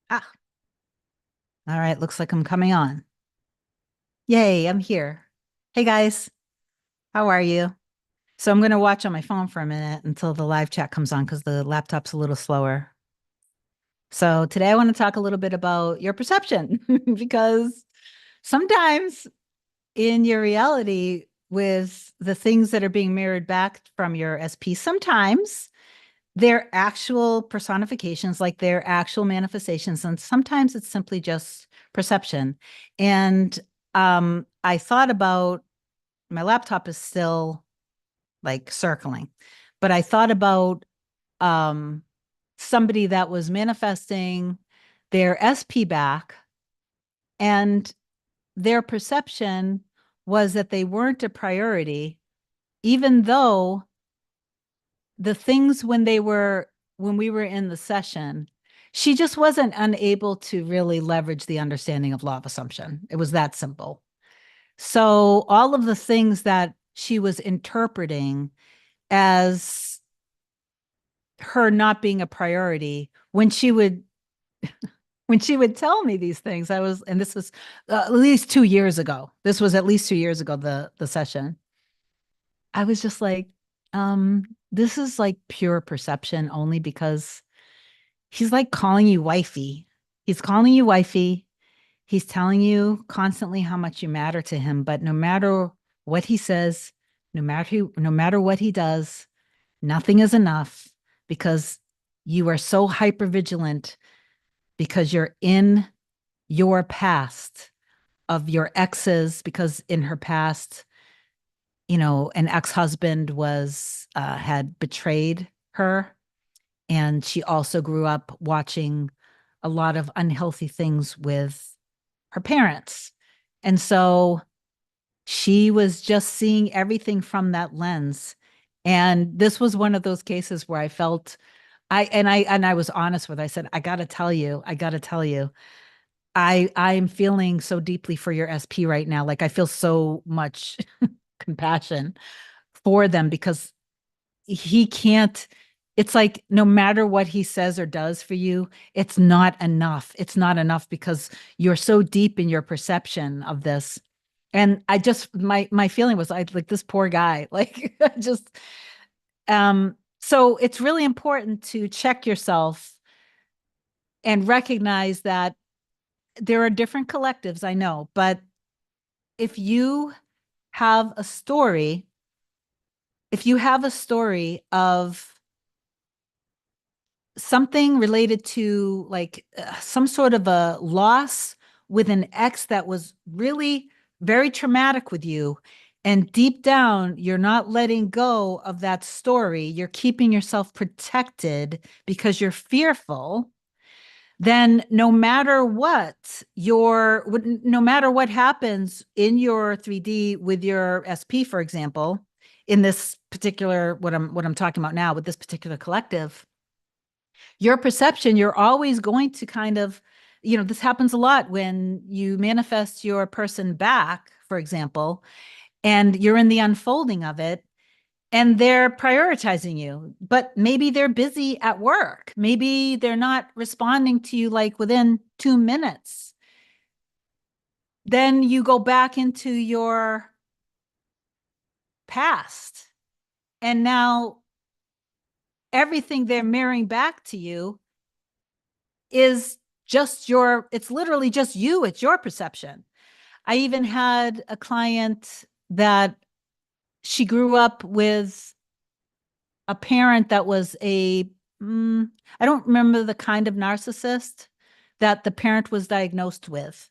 Ah, all right. Looks like I'm coming on. Yay, I'm here. Hey guys, how are you? So I'm going to watch on my phone for a minute until the live chat comes on because the laptop's a little slower. So today I want to talk a little bit about your perception because sometimes in your reality with the things that are being mirrored back from your SP, sometimes they're actual personifications, like they're actual manifestations, and sometimes it's simply just perception. And I thought about my laptop is still like circling, but I thought about um, somebody that was manifesting their SP back, and their perception was that they weren't a priority, even though the things when we were in the session, she just wasn't unable to really leverage the understanding of law of assumption. It was that simple. So all of the things that she was interpreting as her not being a priority, when she would tell me these things, I was, and this was at least 2 years ago. This was at least 2 years ago, the session. I was just like, this is like pure perception only because he's like calling you wifey. He's calling you wifey. He's telling you constantly how much you matter to him, but no matter what he says, no matter what he does, nothing is enough because you are so hyper vigilant because you're in your past of your exes, because in her past, an ex-husband was had betrayed her, and she also grew up watching a lot of unhealthy things with her parents. And so she was just seeing everything from that lens. And this was one of those cases where I felt I was honest with her. I said, I gotta tell you, I'm feeling so deeply for your SP right now. Like I feel so much compassion for them because he can't, it's like no matter what he says or does for you, it's not enough. It's not enough because you're so deep in your perception of this. And I just my feeling was I like this poor guy. Like just so it's really important to check yourself and recognize that there are different collectives, I know, but if you have a story, if you have a story of something related to like some sort of a loss with an ex that was really very traumatic with you, and deep down you're not letting go of that story, you're keeping yourself protected because you're fearful, then no matter what happens in your 3D with your SP, for example, in this particular what I'm talking about now with this particular collective, your perception, you're always going to kind of, this happens a lot when you manifest your person back, for example, and you're in the unfolding of it, and they're prioritizing you, but maybe they're busy at work. Maybe they're not responding to you like within 2 minutes. Then you go back into your past, and now everything they're mirroring back to you is it's literally just you, it's your perception. I even had a client that she grew up with a parent that was I don't remember the kind of narcissist that the parent was diagnosed with,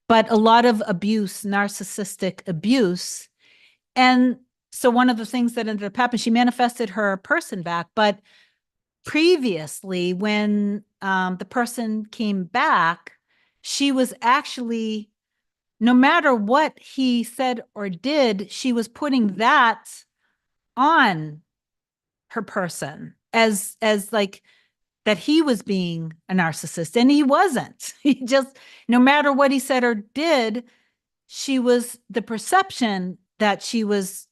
but a lot of abuse, narcissistic abuse. And so one of the things that ended up happening, she manifested her person back, but previously when the person came back, she was actually, no matter what he said or did, she was putting that on her person as like that he was being a narcissist, and he wasn't. He just, no matter what he said or did, she was the perception that she was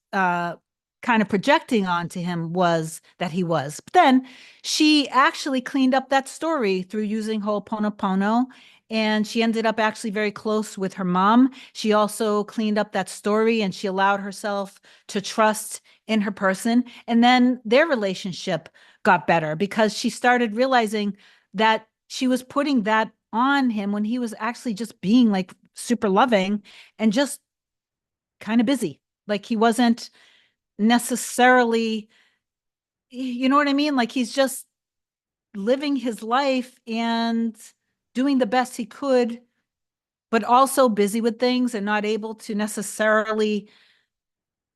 kind of projecting onto him was that he was. But then she actually cleaned up that story through using Ho'oponopono, and she ended up actually very close with her mom. She also cleaned up that story and she allowed herself to trust in her person. And then their relationship got better because she started realizing that she was putting that on him when he was actually just being like super loving and just kind of busy. Like he wasn't necessarily, you know what I mean? Like he's just living his life and doing the best he could, but also busy with things and not able to necessarily,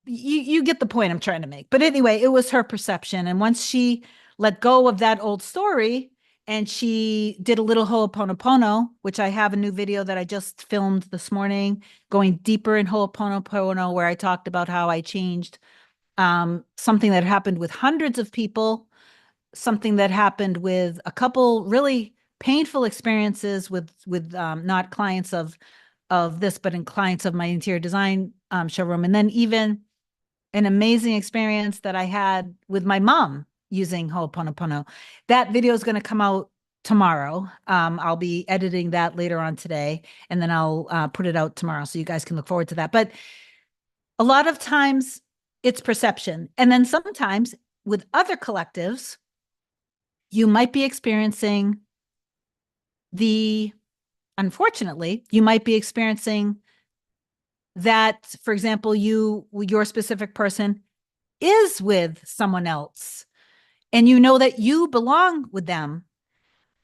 you get the point I'm trying to make. But anyway, it was her perception. And once she let go of that old story and she did a little Ho'oponopono, which I have a new video that I just filmed this morning, going deeper in Ho'oponopono, where I talked about how I changed something that happened with hundreds of people, something that happened with a couple really painful experiences with not clients of this, but in clients of my interior design showroom, and then even an amazing experience that I had with my mom using Ho'oponopono. That video is going to come out tomorrow. I'll be editing that later on today, and then I'll put it out tomorrow so you guys can look forward to that. But a lot of times it's perception. And then sometimes with other collectives, you might be experiencing unfortunately, you might be experiencing that, for example, your specific person is with someone else and you know that you belong with them,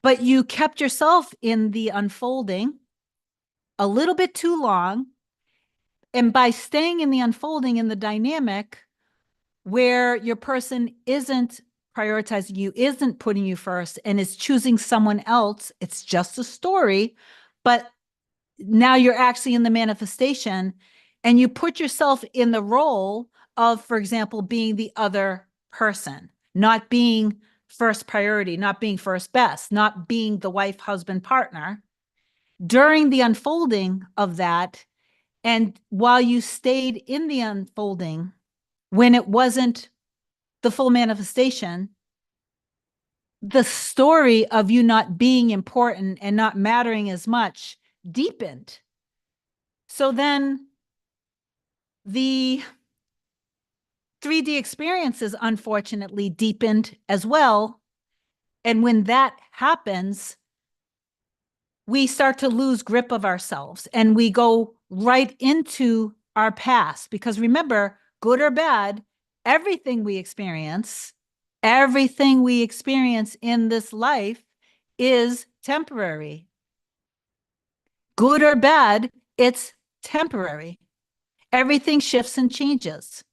but you kept yourself in the unfolding a little bit too long. And by staying in the unfolding, in the dynamic where your person isn't prioritizing you, isn't putting you first, and is choosing someone else, it's just a story, but now you're actually in the manifestation and you put yourself in the role of, for example, being the other person, not being first priority, not being first best, not being the wife, husband, partner during the unfolding of that. And while you stayed in the unfolding, when it wasn't the full manifestation, the story of you not being important and not mattering as much deepened. So then the 3D experiences, unfortunately, deepened as well. And when that happens, we start to lose grip of ourselves and we go right into our past. Because remember, good or bad, everything we experience in this life is temporary. Good or bad, it's temporary. Everything shifts and changes.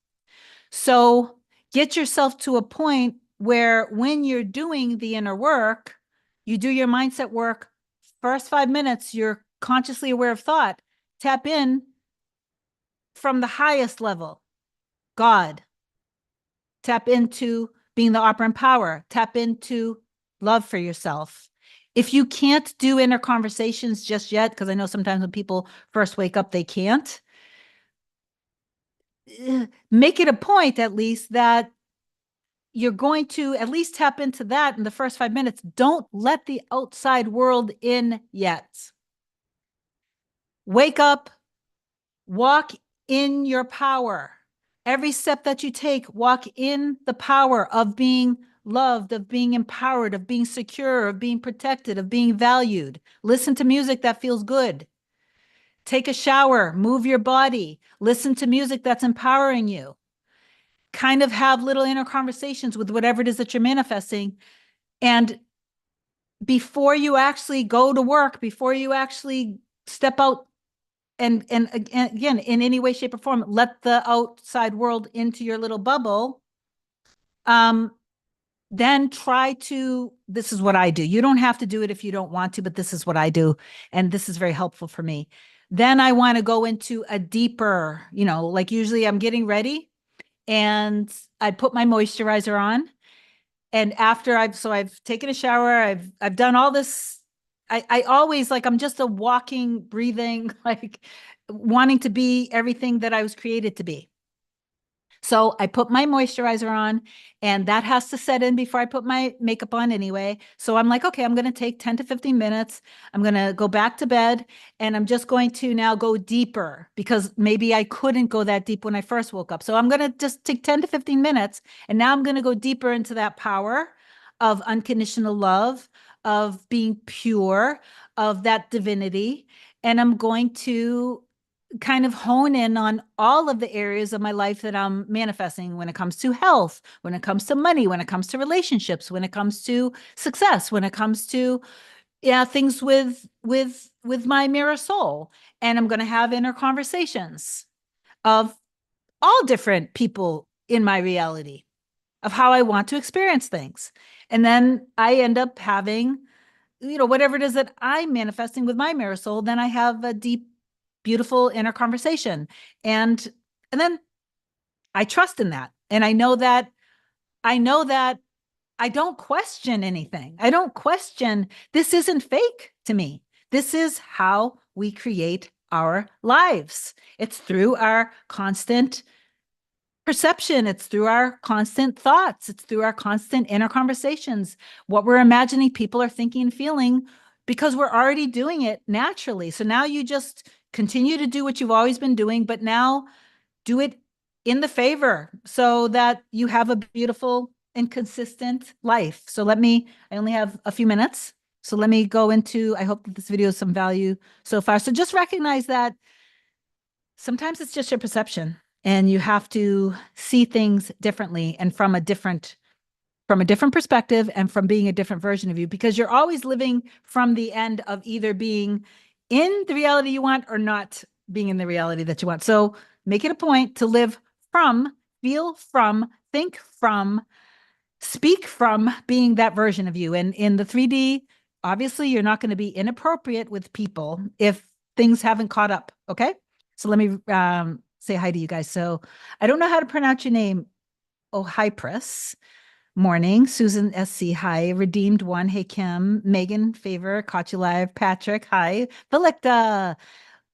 So get yourself to a point where when you're doing the inner work, you do your mindset work, first 5 minutes, you're consciously aware of thought. Tap in from the highest level, God. Tap into being the operant power. Tap into love for yourself. If you can't do inner conversations just yet, because I know sometimes when people first wake up, they can't, make it a point at least that you're going to at least tap into that in the first 5 minutes. Don't let the outside world in yet. Wake up, walk in your power. Every step that you take, walk in the power of being loved, of being empowered, of being secure, of being protected, of being valued. Listen to music that feels good. Take a shower, move your body, listen to music that's empowering you. Kind of have little inner conversations with whatever it is that you're manifesting. And before you actually go to work, before you actually step out and again, in any way, shape, or form, let the outside world into your little bubble, then try to, this is what I do. You don't have to do it if you don't want to, but this is what I do. And this is very helpful for me. Then I want to go into a deeper, like usually I'm getting ready and I put my moisturizer on. And after I've taken a shower, I've done all this. I always I'm just a walking, breathing, like wanting to be everything that I was created to be. So I put my moisturizer on, and that has to set in before I put my makeup on anyway. So I'm like, okay, I'm going to take 10 to 15 minutes. I'm going to go back to bed, and I'm just going to now go deeper because maybe I couldn't go that deep when I first woke up. So I'm going to just take 10 to 15 minutes, and now I'm going to go deeper into that power of unconditional love, of being pure, of that divinity. And I'm going to kind of hone in on all of the areas of my life that I'm manifesting when it comes to health, when it comes to money, when it comes to relationships, when it comes to success, when it comes to things with my mirror soul. And I'm going to have inner conversations of all different people in my reality of how I want to experience things. And then I end up having, whatever it is that I'm manifesting with my mirror soul, then I have a deep, beautiful inner conversation. And then I trust in that. And I know that I don't question anything. I don't question, this isn't fake to me. This is how we create our lives. It's through our constant perception. It's through our constant thoughts. It's through our constant inner conversations, what we're imagining people are thinking and feeling, because we're already doing it naturally. So now you just continue to do what you've always been doing, but now do it in the favor so that you have a beautiful and consistent life. So I only have a few minutes. So let me go into, I hope that this video is some value so far. So just recognize that sometimes it's just your perception, and you have to see things differently and from a different perspective and from being a different version of you, because you're always living from the end of either being in the reality you want or not being in the reality that you want. So make it a point to live from, feel from, think from, speak from being that version of you. And in the 3D, obviously, you're not going to be inappropriate with people if things haven't caught up. Okay. So let me say hi to you guys. So I don't know how to pronounce your name. Oh, hi, Press. Morning. Susan SC, hi. Redeemed One, hey, Kim. Megan, Favor, caught you live. Patrick, hi. Felicta,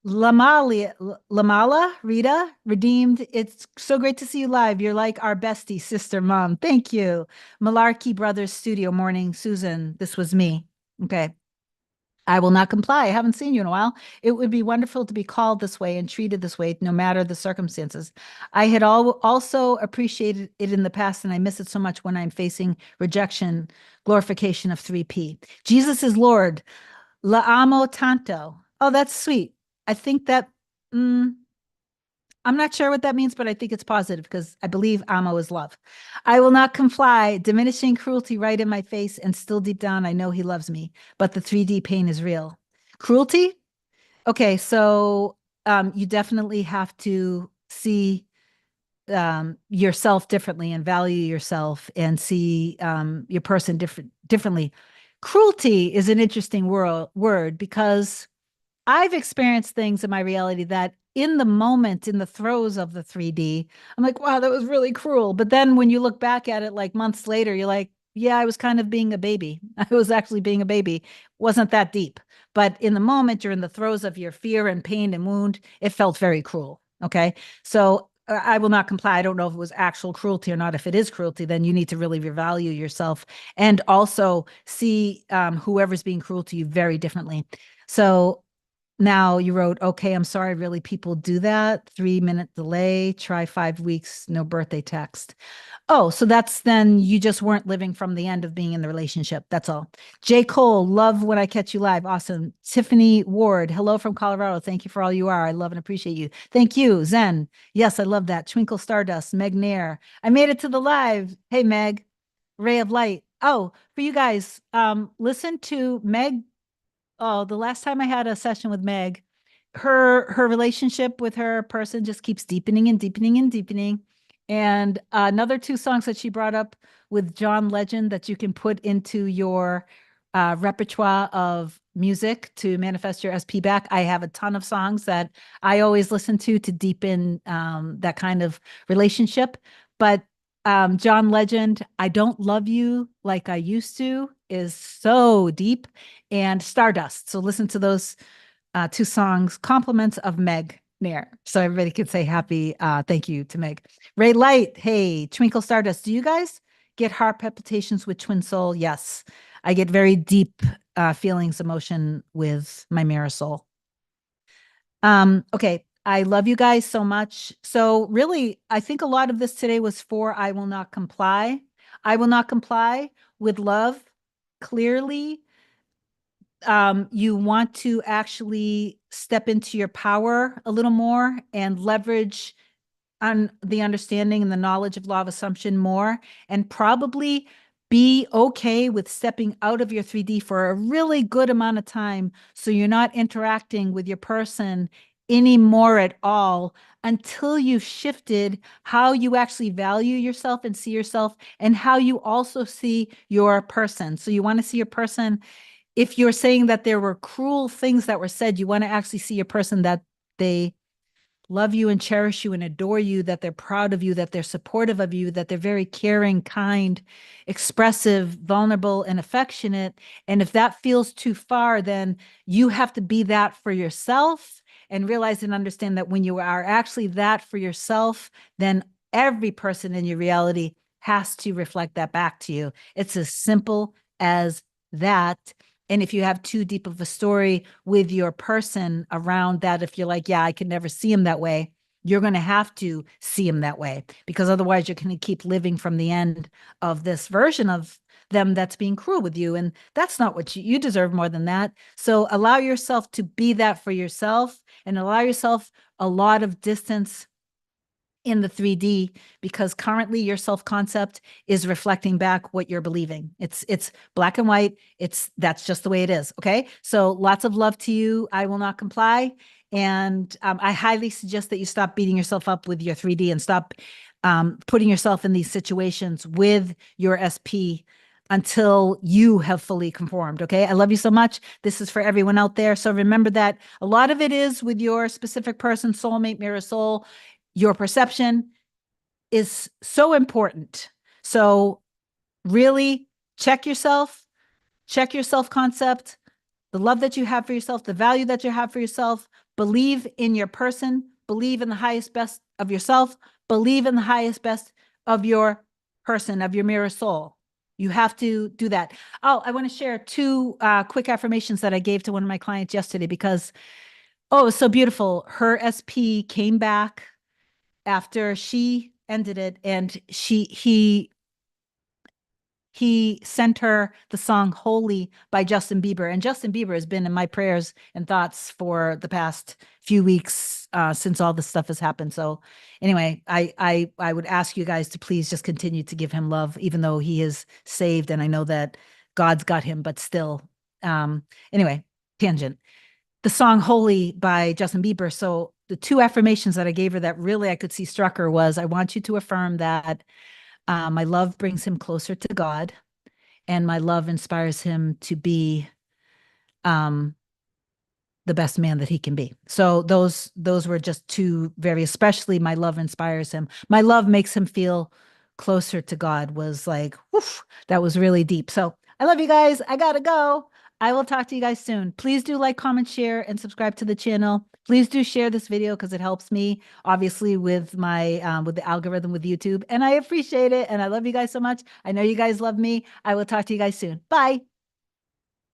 Lamala, Rita, Redeemed. It's so great to see you live. You're like our bestie, sister, mom. Thank you. Malarkey Brothers Studio, morning. Susan, this was me. Okay. I will not comply. I haven't seen you in a while. It would be wonderful to be called this way and treated this way, no matter the circumstances. I had also appreciated it in the past, and I miss it so much when I'm facing rejection, glorification of 3P. Jesus is Lord. La amo tanto. Oh, that's sweet. I think that, I'm not sure what that means, but I think it's positive because I believe amo is love. I will not comply, diminishing cruelty right in my face, and still deep down, I know he loves me, but the 3D pain is real. Cruelty? Okay, so you definitely have to see yourself differently and value yourself and see your person differently. Cruelty is an interesting word because I've experienced things in my reality that in the moment, in the throes of the 3D, I'm like, wow, that was really cruel. But then when you look back at it like months later, you're like, yeah, I was kind of being a baby. I was actually being a baby. Wasn't that deep. But in the moment, you're in the throes of your fear and pain and wound. It felt very cruel. Okay. So I will not comply. I don't know if it was actual cruelty or not. If it is cruelty, then you need to really revalue yourself and also see whoever's being cruel to you very differently. So now you wrote, okay, I'm sorry, really, people do that. 3-minute delay, try 5 weeks, no birthday text. Oh, so that's then you just weren't living from the end of being in the relationship. That's all. J. Cole, love when I catch you live. Awesome. Tiffany Ward, hello from Colorado. Thank you for all you are. I love and appreciate you. Thank you. Zen. Yes, I love that. Twinkle Stardust, Meg Nair. I made it to the live. Hey, Meg. Ray of Light. Oh, for you guys, listen to Meg. Oh, the last time I had a session with Meg, her relationship with her person just keeps deepening and deepening and deepening. And another 2 songs that she brought up with John Legend that you can put into your repertoire of music to manifest your SP back. I have a ton of songs that I always listen to deepen that kind of relationship. But John Legend, I Don't Love You Like I Used to is so deep, and Stardust. So listen to those 2 songs, compliments of Meg Nair. So everybody could say happy thank you to Meg. Ray Light, hey, Twinkle Stardust. Do you guys get heart palpitations with Twin Soul? Yes. I get very deep feelings, emotion with my mirror soul. Okay. I love you guys so much. So really, I think a lot of this today was for I will not comply. I will not comply with love. Clearly, you want to actually step into your power a little more and leverage on the understanding and the knowledge of law of assumption more, and probably be okay with stepping out of your 3D for a really good amount of time so you're not interacting with your person anymore at all until you've shifted how you actually value yourself and see yourself and how you also see your person. So you want to see your person. If you're saying that there were cruel things that were said, you want to actually see a person that they love you and cherish you and adore you, that they're proud of you, that they're supportive of you, that they're very caring, kind, expressive, vulnerable, and affectionate. And if that feels too far, then you have to be that for yourself and realize and understand that when you are actually that for yourself, then every person in your reality has to reflect that back to you. It's as simple as that. And if you have too deep of a story with your person around that, if you're like, yeah, I can never see him that way, you're going to have to see him that way, because otherwise you're going to keep living from the end of this version of them that's being cruel with you. And that's not what you deserve more than that. So allow yourself to be that for yourself and allow yourself a lot of distance in the 3D, because currently your self-concept is reflecting back what you're believing. It's black and white. That's just the way it is. Okay. So lots of love to you. I will not comply. And I highly suggest that you stop beating yourself up with your 3D and stop putting yourself in these situations with your SP until you have fully conformed. Okay. I love you so much. This is for everyone out there. So remember that a lot of it is with your specific person, soulmate, mirror soul. Your perception is so important. So really check yourself, check your self-concept, the love that you have for yourself, the value that you have for yourself, believe in your person, believe in the highest best of yourself, believe in the highest best of your person, of your mirror soul. You have to do that. Oh, I want to share two quick affirmations that I gave to one of my clients yesterday because, oh, it was so beautiful. Her SP came back after she ended it, and he sent her the song Holy by Justin Bieber. And Justin Bieber has been in my prayers and thoughts for the past few weeks since all this stuff has happened. So anyway, I would ask you guys to please just continue to give him love, even though he is saved. And I know that God's got him, but still. Anyway, tangent. The song Holy by Justin Bieber. So the two affirmations that I gave her that really I could see struck her was, I want you to affirm that my love brings him closer to God, and my love inspires him to be the best man that he can be. So those were just two very, especially my love inspires him. My love makes him feel closer to God was like, woof, that was really deep. So I love you guys. I gotta go. I will talk to you guys soon. Please do like, comment, share, and subscribe to the channel. Please do share this video because it helps me, obviously, with my with the algorithm with YouTube. And I appreciate it. And I love you guys so much. I know you guys love me. I will talk to you guys soon. Bye.